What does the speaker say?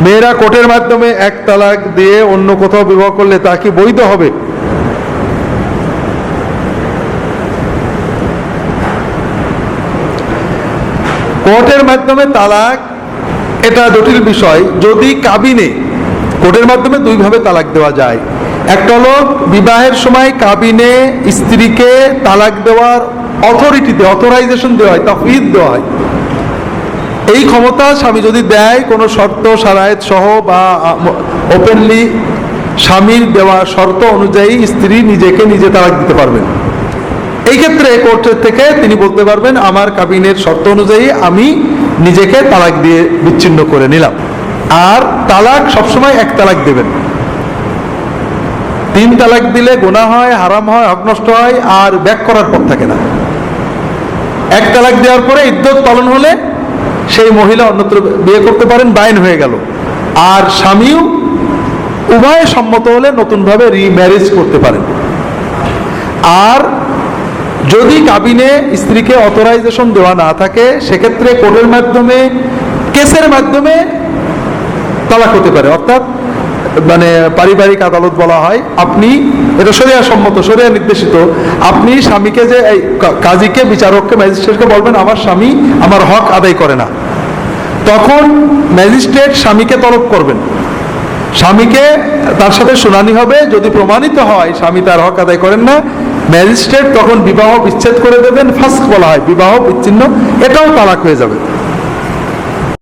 মেয়েরা কোর্টের মাধ্যমে এক তালাক দিয়ে অন্য কোথাও বিবাহ করলে তা কি বৈধ হবে? কোর্টের মাধ্যমে তালাক এটা জটিল বিষয়। যদি কাবিনে, কোর্টের মাধ্যমে দুইভাবে তালাক দেওয়া যায়। একটা হলো বিবাহের সময় কাবিনে স্ত্রীকে তালাক দেওয়ার অথরাইজেশন দেওয়া হয়, তাফওয়িজ দেওয়া হয়। এই ক্ষমতা স্বামী যদি দেয় কোনো শর্ত শারায়েত সহ বা ওপেনলি, স্বামীর দেওয়া শর্ত অনুযায়ী স্ত্রী নিজেকে নিজে তালাক দিতে পারবেন। এই ক্ষেত্রে কোর্টের থেকে তিনি বলতে পারবেন আমার কাবিনের শর্ত অনুযায়ী আমি নিজেকে তালাক দিয়ে বিচ্ছিন্ন করে নিলাম। আর তালাক সবসময় এক তালাক দেবেন। 3 তালাক দিলে গুনাহ হয়, হারাম হয়, হক নষ্ট হয়, আর ব্যাক করার পর থাকে না। এক তালাক দেওয়ার পরে ইদ্যত পালন হলে সেই মহিলা অন্যত্র বিয়ে করতে পারেন, বাইন হয়ে গেল। আর স্বামীও উভয়ে সম্মত হলে নতুনভাবে রিম্যারেজ করতে পারেন। আর যদি কাবিনে স্ত্রীকে অথরাইজেশন দেওয়া না থাকে, সেক্ষেত্রে কোর্টের মাধ্যমে, কেসের মাধ্যমে তালাক হতে পারে। অর্থাৎ মানে পারিবারিক আদালত বলা হয়। আপনি, এটা শরিয়া সম্মত, শরিয়া নির্দেশিত, আপনি স্বামীকে যে কাজীকে, বিচারককে, ম্যাজিস্ট্রেটকে বলবেন আমার স্বামী আমার হক আদায় করে না, তখন ম্যাজিস্ট্রেট স্বামীকে তলব করবেন, স্বামীকে, তার সাথে শুনানি হবে। যদি প্রমাণিত হয় স্বামী তার হক আদায় করেন না, ম্যাজিস্ট্রেট তখন বিবাহ বিচ্ছেদ করে দেবেন। ফাস্ক বলা হয়, বিবাহ বিচ্ছিন্ন, এটাও তালাক হয়ে যাবে।